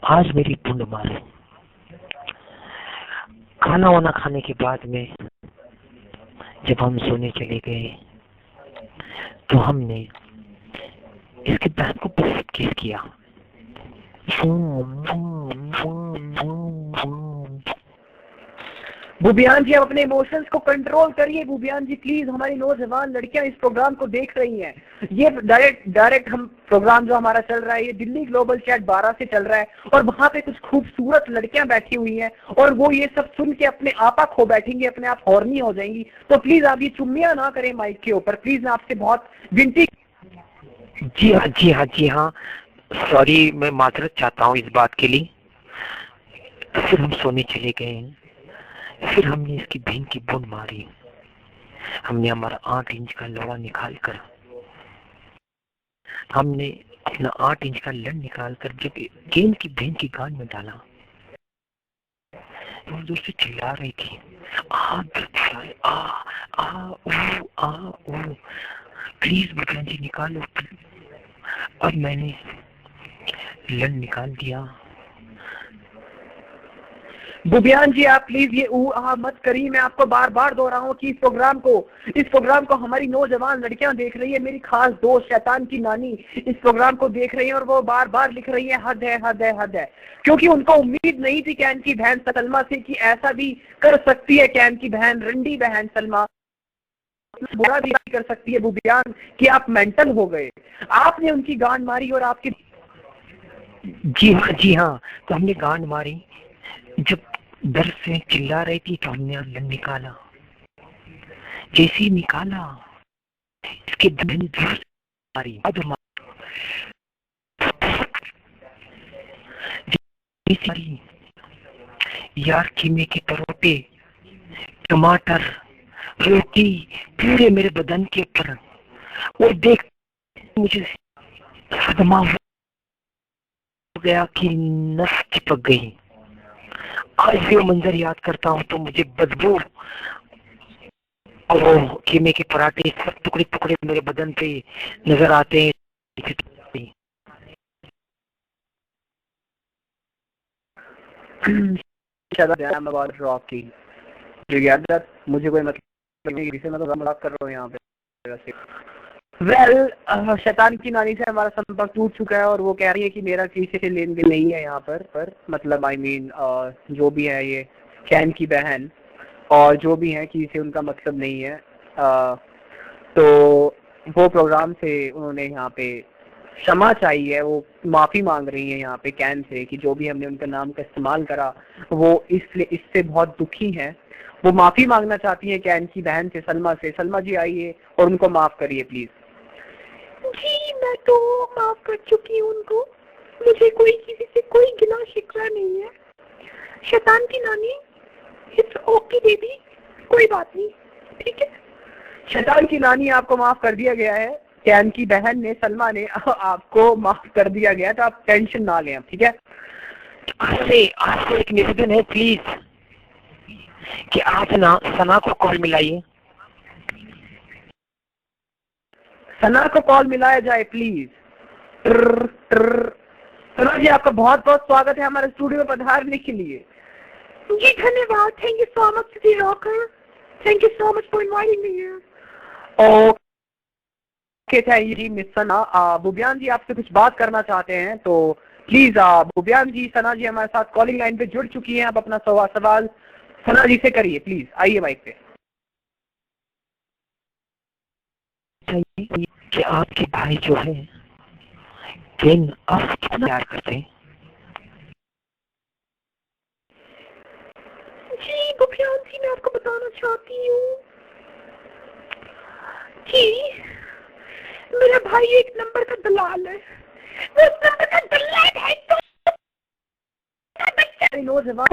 आज मेरी बूंद मारे। खाना वाना खाने के बाद में जब हम सोने चले गए तो हमने इसके बहन को बहुत किस किया। बुबियान जी, आप अपने इमोशंस को कंट्रोल करिए। बुबियान जी प्लीज, हमारी नौजवान लड़कियां इस प्रोग्राम को देख रही हैं। ये डायरेक्ट हम प्रोग्राम जो हमारा चल रहा है ये दिल्ली ग्लोबल चैट 12 से चल रहा है और वहां पे कुछ खूबसूरत लड़कियां बैठी हुई हैं और वो ये सब सुन के अपने आपा खो बैठेंगी, अपने आप हॉर्नी हो जाएंगी। तो प्लीज आप ये चुम्मियां ना करें माइक के ऊपर, प्लीज मैं आपसे बहुत विनती। जी हाँ, सॉरी, मैं माजरत चाहता हूँ इस बात के लिए। फिर हम सोने चले गए। फिर हमने इसकी बहन की बूंद मारी। हमने हमारा 8 इंच का लोड़ा निकाल कर हमने अपना 8 इंच का लड़ निकाल कर जब गेंद की बहन की गांड में डाला तो दोस्त चिल्ला रही थी, आ प्लीज बुबियान जी निकालो। और मैंने लड़ निकाल दिया। बुबियान जी आप प्लीज ये मत करिए। मैं आपको बार बार दोहराऊं कि इस प्रोग्राम को हमारी नौजवान लड़कियां देख रही है। मेरी खास दोस्त शैतान की नानी इस प्रोग्राम को देख रही है और वो बार बार लिख रही है हद है हद है हद है, क्योंकि उनको उम्मीद नहीं थी कैन की बहन सलमा से कि ऐसा भी कर सकती है। कैन की बहन, रंडी बहन सलमा बुरा भी कर सकती है। बुबियान कि आप मेंटल हो गए, आपने उनकी गांड मारी और आपकी। जी हाँ, तो हमने गांड मारी। जब डर से चिल्ला रही थी तो हमने लड़ निकाला। जैसे ही निकाला इसके बहन जोर से मारी। यार कीमे के परोठे, टमाटर, रोटी पूरे मेरे बदन के ऊपर। वो देख मुझे सदमा हो गया कि नस चिपक गई। आज भी वो मंजर याद करता हूँ तो मुझे बदबू और वो कीमे के पराठे सब टुकड़े टुकड़े मेरे बदन पे नजर आते हैं। मुझे कोई मतलब नहीं, मैं तो मजाक कर रहा हूँ यहाँ पे। शैतान की नानी से हमारा संपर्क टूट चुका है और वो कह रही है कि मेरा किसी से लेन देन नहीं है यहाँ पर मतलब जो भी है ये कैन की बहन और जो भी है किसी से उनका मतलब नहीं है। तो वो प्रोग्राम से उन्होंने यहाँ पे क्षमा चाहिए, वो माफी मांग रही है यहाँ पे कैन से कि जो भी हमने उनका नाम का इस्तेमाल करा वो इससे बहुत दुखी हैं। वो माफी मांगना चाहती है कैन की बहन से, सलमा से। सलमा जी आइए और उनको माफ करिए प्लीज। जी मैं तो माफ कर चुकी हूँ उनको, मुझे कोई किसी से कोई गिला शिकवा नहीं है। शैतान की नानी, इट्स ओके बेबी, कोई बात नहीं, ठीक है। शैतान की नानी आपको माफ कर दिया गया है। कैन की बहन ने, सलमा ने आपको माफ कर दिया गया, तो आप टेंशन ना लें, ठीक है। आज से एक निवेदन है प्लीज कि आप ना सना को कॉल मिलाइए। सना को कॉल मिलाया जाए प्लीज। सना जी आपका बहुत बहुत स्वागत है हमारे स्टूडियो में पधारने के लिए। जी धन्यवाद, thank you so much city rocker, thank you so much for inviting me here. Okay thank you miss Sana. Bubiyan ji आपसे कुछ बात करना चाहते हैं तो प्लीज बुबियान जी, सना जी हमारे साथ कॉलिंग लाइन पे जुड़ चुकी हैं। आप अपना सवाल सना जी से करिए प्लीज, आइए माइक पे। कि आपके भाई जो है कैन आप कितना प्यार करते हैं? जी बुबियान जी, मैं आपको बताना चाहती हूँ कि मेरा भाई एक नंबर का दलाल है, वो उस नंबर का दलाल है। तो नौजवान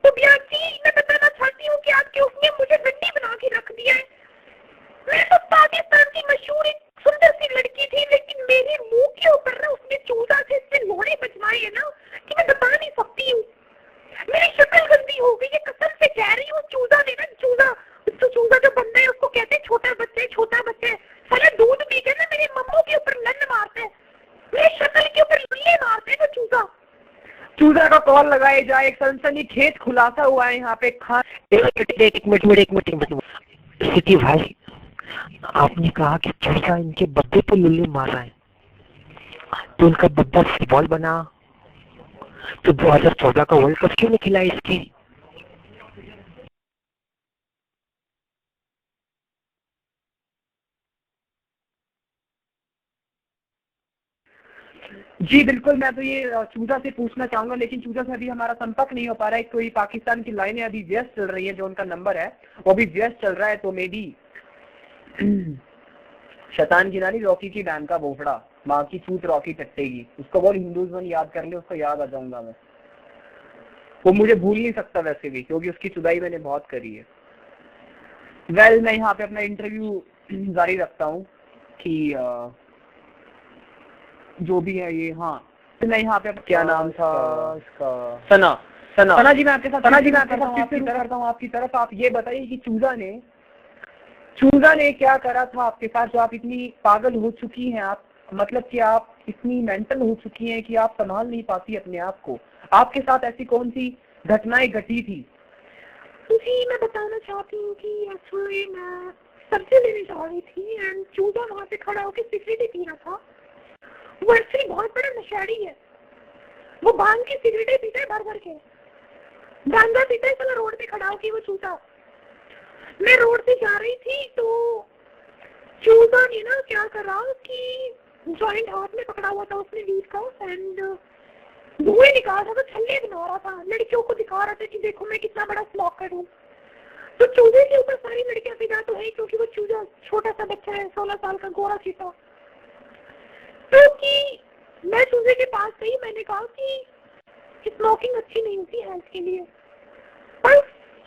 बुबियान जी, मैं बताना चाहती हूँ कि आपके उसने मुझे गड्डी बना के रख दिया है। मैं तो पाकिस्तान की मशहूर एक सुंदर सी लड़की थी, लेकिन मेरे मुंह के ऊपर ना उसने चूजा से इतने लोड़े बजवाए है ना कि मैं बता नहीं सकती हूँ। मेरी शक्ल गंदी हो गई है, कसम से कह रही हूँ। चूजा ने ना, चूजा जो बंदा है उसको कहते हैं छोटा बच्चे साले दूध पी के ना मेरे मम्मो के ऊपर लन मारते हैं, मेरी शक्ल के ऊपर लुल्ले मारते हैं। चूजा। चूजा का कॉल लगाया जाए, एक सनसनीखेज खुलासा हुआ है यहाँ पे। एक मिनट स्थिति भाई, आपने कहा कि चूजा इनके बद्दे पे लुल्ली मार रहा है, तो उनका बद्दा फुटबॉल बना, तो 2014 का वर्ल्ड कप क्यों नहीं खिलाया इसके? जी बिल्कुल, मैं तो ये चूजा से पूछना चाहूंगा, लेकिन चूजा से अभी हमारा संपर्क नहीं हो पा रहा है। कोई पाकिस्तान की लाइनें अभी व्यस्त चल रही है, जो उनका नंबर है वो अभी व्यस्त चल रहा है। तो मे बी शैतान की नानी रॉकी की बहन का बोफड़ा, माँ की चूत रॉकी टट्टेगी, उसको बोल हिंदूज वन याद कर ले, उसको याद आ जाऊंगा मैं। वो मुझे भूल नहीं सकता वैसे भी, क्योंकि उसकी चुदाई मैंने बहुत करी है। वेल, मैं यहाँ पे अपना इंटरव्यू जारी रखता हूँ कि जो भी है ये। हाँ, मैं यहाँ पे क्या नाम था इसका, सना जी, मैं आपके साथ करता हूँ आपकी तरफ। आप ये बताइए कि चूजा ने क्या करा था आपके साथ, जो आप इतनी पागल हो चुकी हैं, आप मतलब कि आप इतनी मेंटल हो चुकी हैं कि आप संभाल नहीं पाती अपने आप को। आपके साथ ऐसी कौन सी घटनाएं घटी थी? जी, मैं बताना चाहती हूँ कि एक्चुअली मैं सब्जी लेने जा रही थी एंड चूजा वहाँ पे खड़ा होकर सिगरेट पी रहा था। वो एक्चुअली बहुत बड़ा नशेड़ी है, वो भांग की सिगरेटें पीता है भर भर के, गांजा पीता है साला रोड पे खड़ा होकर वो चूजा। मैं रोड से जा रही थी तो चूजा ने ना क्या करा कि जॉइंट हाथ में पकड़ा हुआ था उसने वीड का एंड धुएं निकाल रहा था, छल्ले बना रहा था, लड़कियों को दिखा रहा था कि देखो मैं कितना बड़ा स्मोकर हूँ। तो चूजे के ऊपर सारी लड़कियां फिदा तो है, क्योंकि वो चूजा छोटा सा बच्चा है, 16 साल का गोरा चीता। तो कि मैं चूजे के पास गई, मैंने कहा कि स्मोकिंग अच्छी नहीं होती हेल्थ के लिए, पर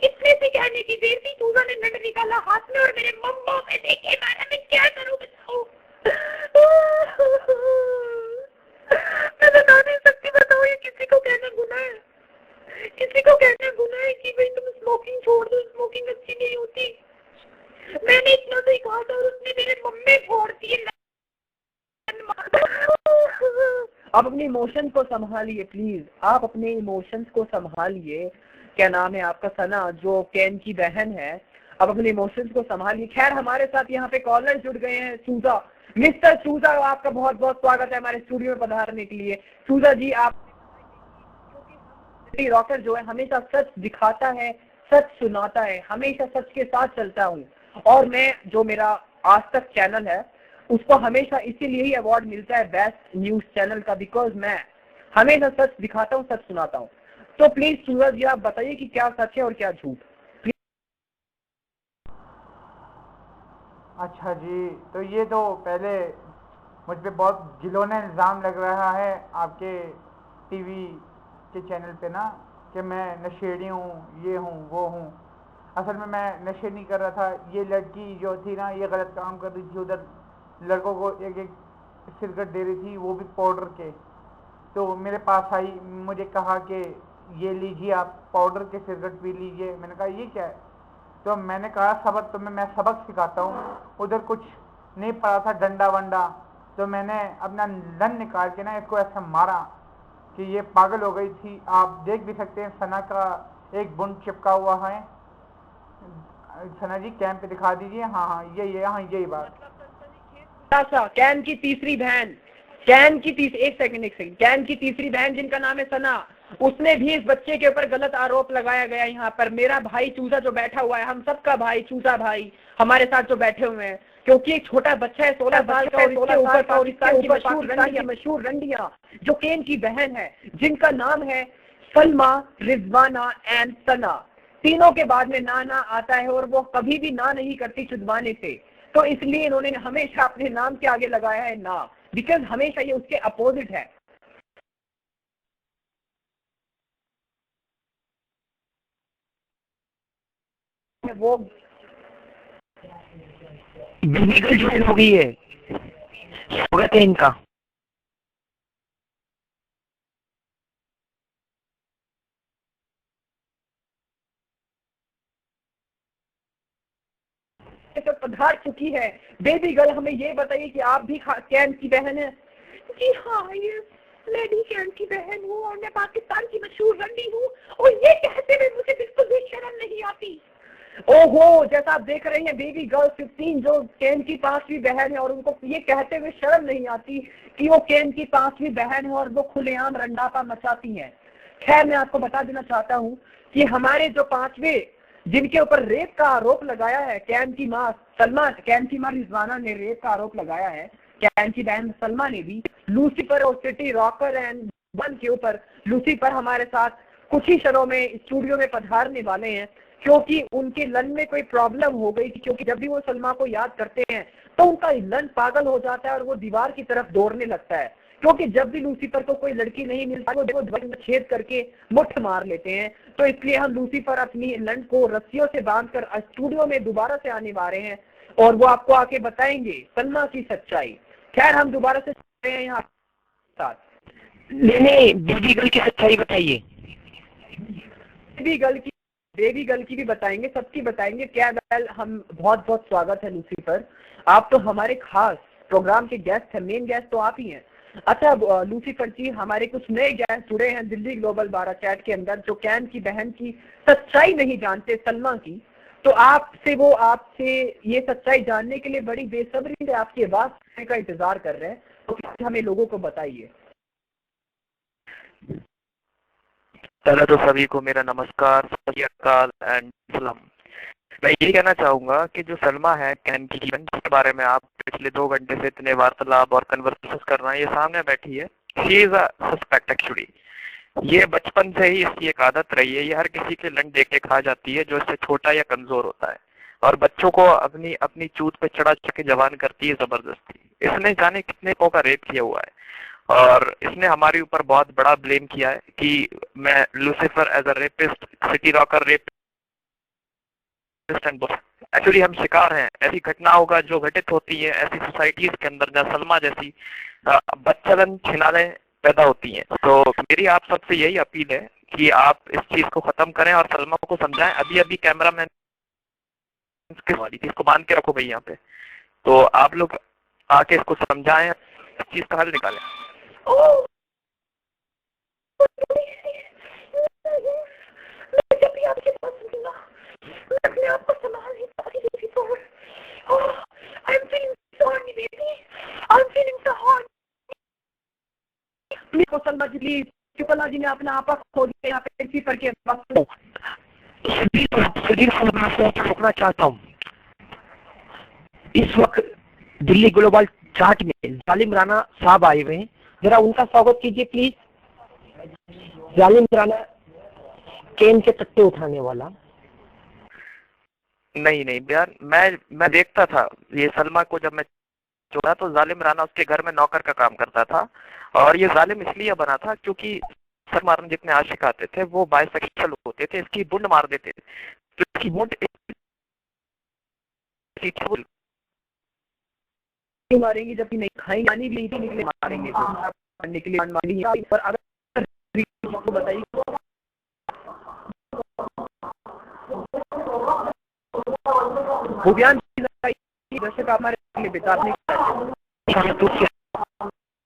इसमें से कहने की देर थी, चूजा ने नट निकाला हाथ में और मेरे मम्मो में देखे मारा। मैं क्या करूं बताओ? मैं बता नहीं सकती, बताओ ये किसी को कहना गुनाह है? किसी को कहना गुनाह है कि भाई तुम स्मोकिंग छोड़ दो, स्मोकिंग अच्छी नहीं होती? मैंने इतना सही कहा था और उसने मेरे मम्मे फोड़ दिए। आप अपने इमोशंस को संभालिए प्लीज, आप अपने इमोशंस को संभालिए। क्या नाम है आपका? सना, जो कैन की बहन है। आप अपने इमोशंस को संभालिए। खैर, हमारे साथ यहाँ पे कॉलर जुड़ गए हैं। चूजा, मिस्टर चूजा, आपका बहुत बहुत स्वागत है हमारे स्टूडियो में पधारने के लिए। चूजा जी, आप रॉकर जो है हमेशा सच दिखाता है, सच सुनाता है, हमेशा सच के साथ चलता हूँ। और मैं, जो मेरा आज तक चैनल है, उसको हमेशा इसीलिए ही अवार्ड मिलता है बेस्ट न्यूज चैनल का, बिकॉज मैं हमेशा सच दिखाता हूँ, सच सुनाता हूँ। तो प्लीज चूजा जी, आप बताइए कि क्या सच है और क्या झूठ। अच्छा जी, तो ये तो पहले मुझ पे बहुत घिनौना इल्ज़ाम लग रहा है आपके टीवी के चैनल पे ना, कि मैं नशेड़ी हूँ, ये हूँ, वो हूँ। असल में मैं नशे नहीं कर रहा था। ये लड़की जो थी ना, ये गलत काम कर रही थी, उधर लड़कों को एक एक सिगरेट दे रही थी, वो भी पाउडर के। तो मेरे पास आई, मुझे कहा कि ये लीजिए, आप पाउडर के सिगरेट पी लीजिए। मैंने कहा ये क्या है? तो मैंने कहा सबक तुम्हें मैं सबक सिखाता हूँ। उधर कुछ नहीं पड़ा था, डंडा वंडा, तो मैंने अपना लन निकाल के ना इसको ऐसा मारा कि ये पागल हो गई थी। आप देख भी सकते हैं, सना का एक बुंड चिपका हुआ है। सना जी कैम पे दिखा दीजिए। हाँ हाँ, यही है, हाँ यही बात। कैन की तीसरी बहन, कैन की एक सेकंड, कैन की तीसरी बहन जिनका नाम है सना, उसने भी इस बच्चे के ऊपर गलत आरोप लगाया गया। यहाँ पर मेरा भाई चूजा जो बैठा हुआ है, हम सबका भाई चूजा भाई हमारे साथ जो बैठे हुए हैं, क्योंकि एक छोटा बच्चा है 16 साल का, और इसके ऊपर पाकिस्तान की मशहूर रंडिया जो केन की बहन है, जिनका नाम है सलमा, रिजवाना एंड सना। तीनों के बाद में ना आता है और वो कभी भी ना नहीं करती चुदवाने से। तो इसलिए इन्होंने हमेशा अपने नाम के आगे लगाया है ना, बिकॉज हमेशा ये उसके अपोजिट है। वो ज्वाइन हो गई है, स्वागत है इनका। तो पधार चुकी है। बेबी गर्ल, हमें ये बताइए कि आप भी कैन की बहन है? जी हाँ, ये लेडी कैन की बहन हूँ और मैं पाकिस्तान की मशहूर रंडी हूँ, और ये कहते हुए मुझे बिल्कुल भी शर्म नहीं आती। ओहो, जैसा आप देख रहे हैं बेबी गर्ल 15 जो केन की 5वीं बहन है और उनको ये कहते हुए शर्म नहीं आती कि वो केन की 5वीं बहन है और वो खुलेआम रंडापा मचाती हैं। खैर, मैं आपको बता देना चाहता हूँ कि हमारे जो 5वें जिनके ऊपर रेप का आरोप लगाया है, कैन की मां सलमा, कैन की मां रिजवाना ने रेप का आरोप लगाया है, कैन की बहन सलमा ने भी, लूसीफर और सिटी रॉकर एंड वन के ऊपर लूसीफर हमारे साथ कुछ ही क्षणों में स्टूडियो में पधारने वाले हैं, क्योंकि उनके लन में कोई प्रॉब्लम हो गई थी। क्योंकि जब भी वो सलमा को याद करते हैं तो उनका लन पागल हो जाता है और वो दीवार की तरफ दौड़ने लगता है, क्योंकि जब भी लूसीफर को कोई लड़की नहीं मिलती वो छेद करके मुट्ठ मार लेते हैं। तो इसलिए हम लूसीफर अपनी लन को रस्सियों से बांधकर स्टूडियो में दोबारा से आने वाले हैं और वो आपको आके बताएंगे सलमा की सच्चाई। खैर, हम दोबारा से चलते हैं यहाँ साथ। नहीं, बेबी गर्ल की सच्चाई बताइए। बेबी गर्ल की भी बताएंगे, सबकी बताएंगे। क्या वेल, हम बहुत बहुत स्वागत है लूसीफर, आप तो हमारे खास प्रोग्राम के गेस्ट हैं, मेन गेस्ट तो आप ही हैं। अच्छा लूसीफर जी, हमारे कुछ नए गेस्ट जुड़े हैं दिल्ली ग्लोबल 12 चैट के अंदर जो कैन की बहन की सच्चाई नहीं जानते, सलमा की। तो आपसे ये सच्चाई जानने के लिए बड़ी बेसब्री से आपकी आवाज सुनने का इंतजार कर रहे हैं, तो हमें लोगों को बताइए। पहले तो सभी को मेरा नमस्कार, सत अकाल एंड सलाम। मैं ये कहना चाहूंगा कि जो सलमा है कैन की जीवन के बारे में आप पिछले 2 घंटे से इतने वार्तालाप और कन्वर्सेशन कर रहे हैं, ये सामने बैठी है, she is a suspect actually. ये बचपन से ही इसकी एक आदत रही है, ये हर किसी के लन देख के खा जाती है जो इससे छोटा या कमजोर होता है, और बच्चों को अपनी चूत पे चढ़ा के जवान करती है जबरदस्ती। इसने जाने कितने को का रेप किया हुआ है और इसने हमारे ऊपर बहुत बड़ा ब्लेम किया है कि मैं Lucifer as a rapist, city rocker rapist and actually हम शिकार हैं ऐसी घटनाओं का जो घटित होती है ऐसी सोसाइटीज के अंदर जहाँ सलमा जैसी बच्चलन छिनालें पैदा होती हैं। तो मेरी आप सबसे यही अपील है कि आप इस चीज को खत्म करें और सलमा को समझाएं। अभी कैमरा मैन वाली चीज को बांध के रखो भाई यहाँ पे, तो आप लोग आके इसको समझाएं, इस चीज का हल निकालें। जब भी आपके पास मिलूंगा मैं अपने आप को संभाल नहीं पा रही थी। I'm feeling so horny baby, I'm feeling so horny। को सलमा जी प्लीज, शुक्ला जी ने अपना आपा खो दिया यहाँ पे किसी पर के वक्त। रोकना चाहता हूँ। इस वक्त दिल्ली ग्लोबल चार्ट में जालिम राणा साहब आए हुए हैं, जरा उनका स्वागत कीजिए प्लीज। जालिम राणा, केन के तख्ते उठाने वाला। नहीं यार, मैं देखता था ये सलमा को, जब मैं छोड़ा तो जालिम राणा उसके घर में नौकर का काम करता था, और ये जालिम इसलिए बना था क्योंकि सलमा जितने आशिक आते थे वो बाइसेक्सुअल होते थे, इसकी बुंड मार देते थे, तो इसकी बुंड मारेंगे जबकि नहीं खाएंगे, पानी भी नहीं निकले मारेंगे तो मारने के लिए। पर अगर आपको बताइए भूवियान दर्शक हमारे लिए बेताब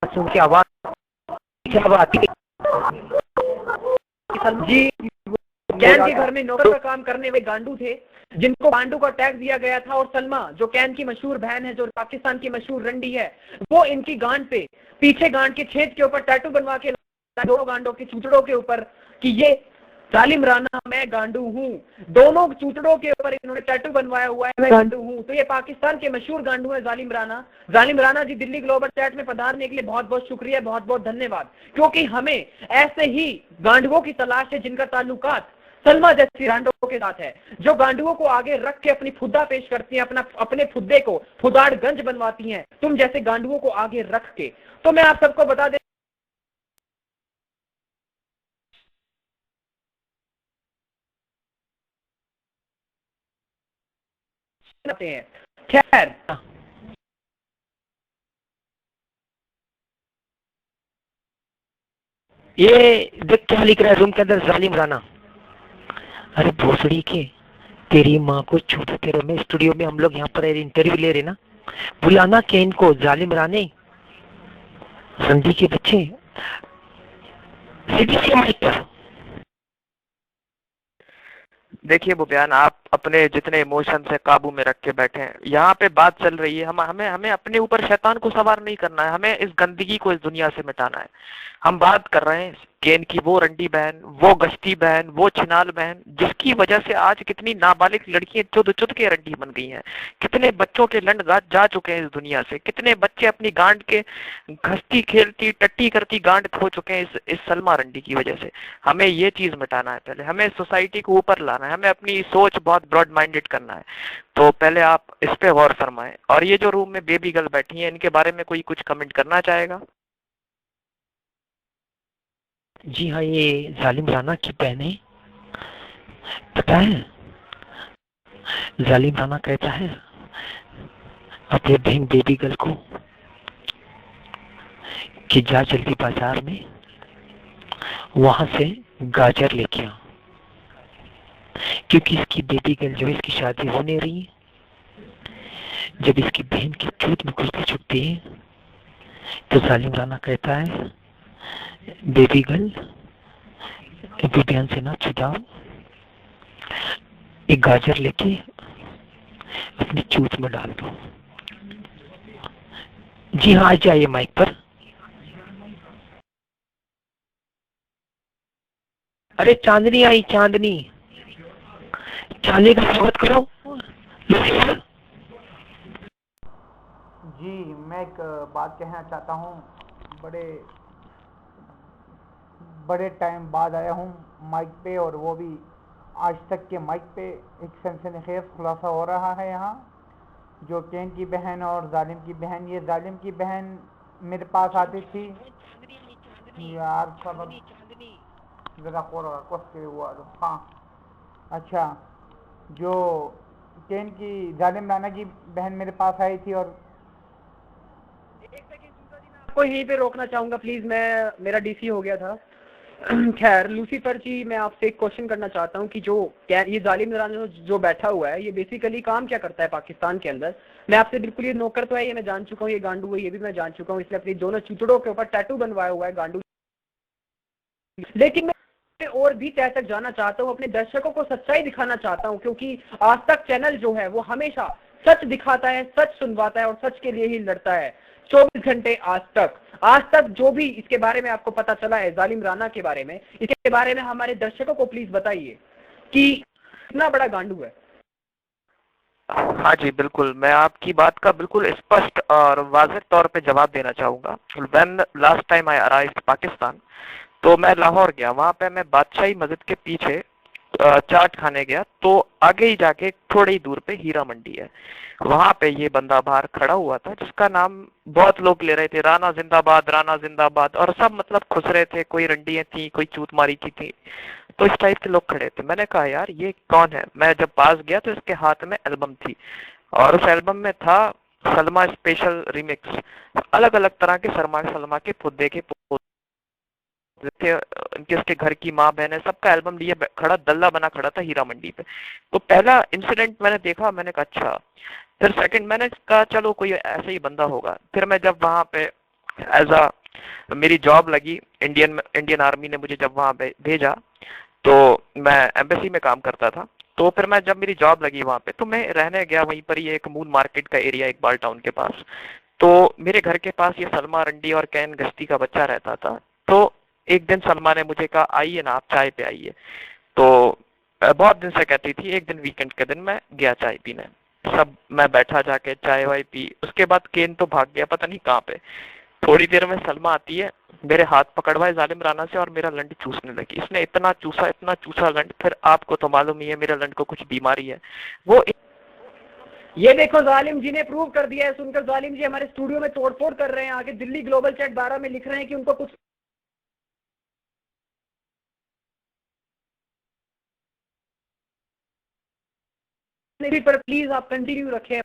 सुन के आवाज क्या बात है जी। कैन के घर में नौकर का काम करने वाले गांडू थे जिनको गांडू का टैग दिया गया था, और सलमा जो कैन की मशहूर बहन है, जो पाकिस्तान की मशहूर रंडी है, वो इनकी गांड पे पीछे गांड के छेद के ऊपर टैटू बनवा के दोनों गांडों के चूचड़ों के ऊपर कि ये जालिम राणा मैं गांडू हूँ, दोनों चूचड़ों के ऊपर इन्होंने टैटू बनवाया हुआ है मैं गांडू हूँ। तो ये पाकिस्तान के मशहूर गांडू है जालिम राणा। जालिम राणा जी, दिल्ली ग्लोबल चैट में पधारने के लिए बहुत बहुत शुक्रिया, बहुत बहुत धन्यवाद, क्योंकि हमें ऐसे ही गांडुओं की तलाश है जिनका ताल्लुकात सलमा जैसी गांडुओं के साथ है, जो गांडुओं को आगे रख के अपनी फुद्दा पेश करती हैं, अपने फुद्दे को फुदाड़गंज बनवाती हैं, तुम जैसे गांडुओं को आगे रख के। तो मैं आप सबको बता दें हैं। खैर, ये देख क्या लिख रहा है रूम के अंदर, जालिम राणा। अरे भोसड़ी के, तेरी माँ को छूट तेरे में स्टूडियो में हम लोग यहाँ पर इंटरव्यू ले रहे ना, बुलाना के इनको जालिम राणे रंडी के बच्चे। सीधी सी माइक पर। देखिए बुबयान, आप अपने जितने इमोशन से काबू में रख के बैठे हैं, यहाँ पे बात चल रही है, हम हमें हमें अपने ऊपर शैतान को सवार नहीं करना है, हमें इस गंदगी को इस दुनिया से मिटाना है। हम बात कर रहे हैं केन की, वो रंडी बहन, वो गश्ती बहन, वो छिनाल बहन, जिसकी वजह से आज कितनी नाबालिग लड़कियां चुद चुद के रंडी बन गई हैं, कितने बच्चों के लंड जा चुके हैं इस दुनिया से, कितने बच्चे अपनी गांड के घसती खेलती टट्टी करती गांड खो चुके हैं इस सलमा रंडी की वजह से। हमें ये चीज मिटाना है, पहले हमें सोसाइटी को ऊपर लाना है, हमें अपनी सोच बहुत ब्रॉड माइंडेड करना है। तो पहले आप इस पे गौर फरमाएं। और ये जो रूम में बेबी गर्ल बैठी है, इनके बारे में कोई कुछ कमेंट करना चाहेगा? जी हाँ, ये जालिम राना की बहन है। पता है, जालिम राना कहता है अपने बहन बेबी गर्ल को कि जा जल्दी बाजार में, वहां से गाजर लेके आ, क्योंकि इसकी बेबी गर्ल जो है, इसकी शादी होने रही है। जब इसकी बहन की चूत में कुश्ती छुटती है तो जालिम राना कहता है बेबी गर्ल, अभी बहन से ना छुड़ाओ, एक गाजर लेके अपनी चूत में डाल दो। जी हाँ, आ जाइए माइक पर। अरे चांदनी आई, चांदनी, चांदनी का स्वागत करो। जी, मैं एक बात कहना चाहता हूँ। बड़े बड़े टाइम बाद आया हूँ माइक पे, और वो भी आज तक के माइक पे। एक सनसनीखेज खुलासा हो रहा है यहाँ, जो केन की बहन और जालिम की बहन। ये जालिम की बहन मेरे पास आती थी यार, सब ज़रा के हुआ लो। हाँ, अच्छा, जो केन की जालिम राना की बहन मेरे पास आई थी, और आपको यहीं पे रोकना चाहूंगा प्लीज, मेरा डीसी हो गया था। खैर लूसीफर जी, मैं आपसे एक क्वेश्चन करना चाहता हूँ कि जो ये जालिम राना जो बैठा हुआ है, ये बेसिकली काम क्या करता है पाकिस्तान के अंदर? मैं आपसे बिल्कुल, ये नौकर तो है, ये मैं जान चुका हूँ, ये गांडू है, ये भी मैं जान चुका हूँ, इसलिए अपनी दोनों चुतड़ों के ऊपर टैटू बनवाया हुआ है गांडू। लेकिन मैं और भी तह तक जाना चाहता हूँ, अपने दर्शकों को सच्चाई दिखाना चाहता हूँ, क्योंकि आज तक चैनल जो है वो हमेशा सच दिखाता है, सच सुनवाता है और सच के लिए ही लड़ता है। 24 घंटे आज तक जो भी इसके बारे में आपको पता चला है, जालिम राना के बारे में, इसके बारे में हमारे दर्शकों को प्लीज बताइए कि कितना बड़ा गांडू है। हाँ जी बिल्कुल, मैं आपकी बात का बिल्कुल स्पष्ट और वाज़ेह तौर पे जवाब देना चाहूंगा। When last time I arrived Pakistan, तो मैं लाहौर गया, वहां पे मैं बादशाही मस्जिद के पीछे चाट खाने गया, तो आगे ही जाके थोड़ी ही दूर पे हीरा मंडी है, वहां पे ये बंदा बाहर खड़ा हुआ था, जिसका नाम बहुत लोग ले रहे थे, राणा जिंदाबाद, राणा जिंदाबाद, और सब मतलब खुश रहे थे, कोई रंडियां थी, कोई चूत मारी की थी, तो इस टाइप के लोग खड़े थे। मैंने कहा यार ये कौन है? मैं जब पास गया तो इसके हाथ में एल्बम थी, और उस एल्बम में था सलमा स्पेशल रिमिक्स, अलग अलग तरह के सलमा के फुद्दे के थे, उनके उसके घर की माँ बहन सबका एल्बम लिए खड़ा, दल्ला बना खड़ा था हीरा मंडी पे। तो पहला इंसिडेंट मैंने देखा, मैंने कहा अच्छा। फिर सेकंड मैंने कहा चलो कोई ऐसा ही बंदा होगा। फिर मैं जब वहां पे एज अ मेरी जॉब लगी, इंडियन आर्मी ने मुझे जब वहां पे भेजा, तो मैं एम्बेसी में काम करता था। तो फिर मैं जब मेरी जॉब लगी वहां पे, तो मैं रहने गया वहीं पर ही, एक मून मार्केट का एरिया इकबाल टाउन के पास। तो मेरे घर के पास ये सलमा रंडी और कैन गश्ती का बच्चा रहता था। तो एक दिन सलमा ने मुझे कहा आइए ना आप चाय पे आइए। तो बहुत दिन से कहती थी, एक दिन वीकेंड के दिन मैं गया चाय पीने, सब मैं बैठा जाके चाय वाय पी। उसके बाद केन तो भाग गया पता नहीं कहाँ पे। थोड़ी देर में सलमा आती है, मेरे हाथ पकड़वाए जालिम राना से और मेरा लंड चूसने लगी। इसने इतना चूसा लंड, फिर आपको तो मालूम ही है मेरे लंड को कुछ बीमारी है। वो ये देखो जालिम जी ने प्रूव कर दिया है। सुनकर जालिम जी हमारे स्टूडियो में तोड़फोड़ कर रहे हैं, आगे दिल्ली ग्लोबल चैट 12 में लिख रहे हैं कि उनको कुछ नहीं। पर प्लीज आप कंटिन्यू रखें।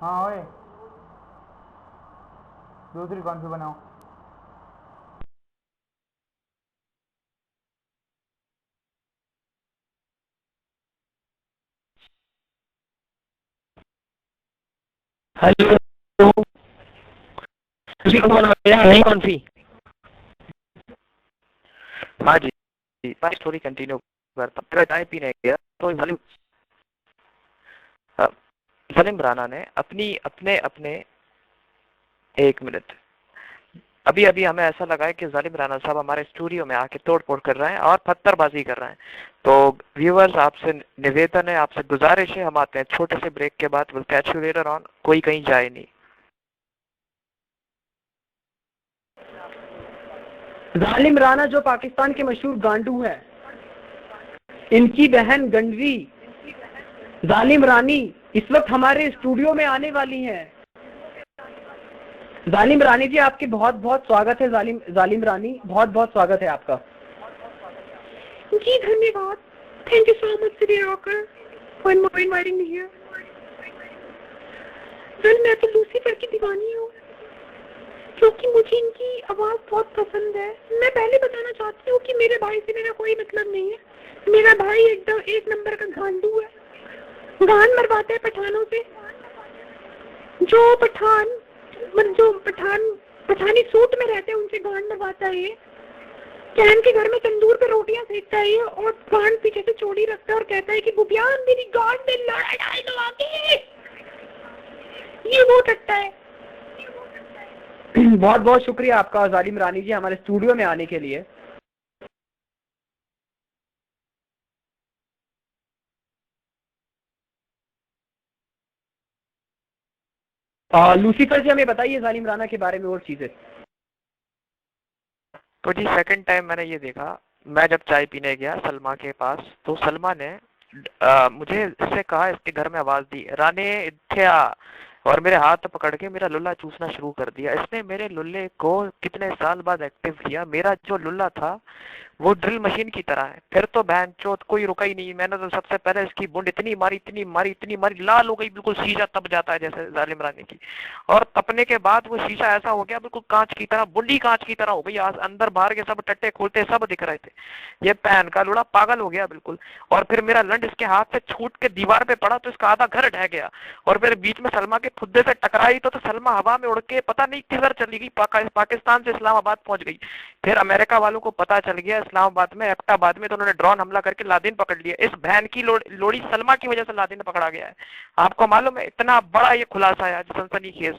हाँ ओए, दूसरी कौन सी बनाऊं? हेलो, उसी को बोला नहीं कौन सी? हाँ जी, मैं स्टोरी कंटिन्यू करता हूँ। चाय पीने गया तो सलीम राणा ने अपने एक मिनट, अभी अभी हमें ऐसा लगा है कि जालिम राणा साहब हमारे स्टूडियो में आके तोड़-फोड़ कर रहे हैं और पत्थरबाजी कर रहे हैं। तो व्यूअर्स, आपसे निवेदन है, आपसे गुजारिश है, हम आते हैं छोटे से ब्रेक के बाद। Will catch you later on. कोई कहीं जाए नहीं। जालिम राणा जो पाकिस्तान के मशहूर गांडू है, इनकी बहन गंडवी जालिम रानी इस वक्त हमारे स्टूडियो में आने वाली हैं। जालिम रानी जी, आपके बहुत बहुत स्वागत है। जालिम रानी, बहुत बहुत स्वागत है आपका। जी धन्यवाद। Thank you so much Shri rocker for inviting me here. Well, मैं तो लूसीफर की दीवानी हूँ क्योंकि मुझे इनकी आवाज बहुत पसंद है। मैं पहले बताना चाहती हूँ कि मेरे भाई से मेरा कोई मतलब नहीं है। मेरा भाई एकदम एक नंबर का गांडू है, गान मरवाता है पठानों से। जो पठानी सूट में रहते हैं उनसे गान मरवाता है। कैन के घर में तंदूर पे रोटियां सेकता है और गान पीछे से चोरी रखता है और कहता है कि बुबियान मेरी गान में लड़ाई लगा के। ये वो टट्टा है। बहुत बहुत शुक्रिया आपका जालिम रानी जी हमारे स्टूडियो में आने के लिए। लूसीफर जी, हमें बताइए जालिम राणा के बारे में और चीजें। तो जी, सेकंड टाइम मैंने ये देखा, मैं जब चाय पीने गया सलमा के पास, तो सलमा ने मुझे इससे कहा, इसके घर में आवाज दी, राने इत्थे आ, और मेरे हाथ पकड़ के मेरा लुल्ला चूसना शुरू कर दिया। इसने मेरे लुल्ले को कितने साल बाद एक्टिव किया। मेरा जो लुल्ला था वो ड्रिल मशीन की तरह है। फिर तो बहन चोत कोई रुका ही नहीं। मैंने तो सबसे पहले इसकी बुंड इतनी मारी, लाल हो गई, बिल्कुल शीशा तप जाता है जैसे जालिम रानी की। और तपने के बाद वो शीशा ऐसा हो गया बिल्कुल कांच की तरह, बुंडी कांच की तरह हो गई। अंदर बाहर के सब टट्टे खोलते सब दिख रहे थे। ये पैन का लुड़ा पागल हो गया बिल्कुल। और फिर मेरा लंड इसके हाथ से छूट के दीवार पे पड़ा तो इसका आधा घर ढह गया। और फिर बीच में सलमा के खुद्दे से टकराई तो सलमा हवा में उड़ के पता नहीं किधर चली गई, पाकिस्तान से इस्लामाबाद पहुंच गई। फिर अमेरिका वालों को पता चल गया इस्लामाबाद में, एबटाबाद में, तो उन्होंने ड्रोन हमला करके लादेन पकड़ लिया। इस बहन की लोड़ी सलमा की वजह से लादेन पकड़ा गया है। आपको मालूम है, इतना बड़ा ये खुलासा है आज, सनसनीखेज।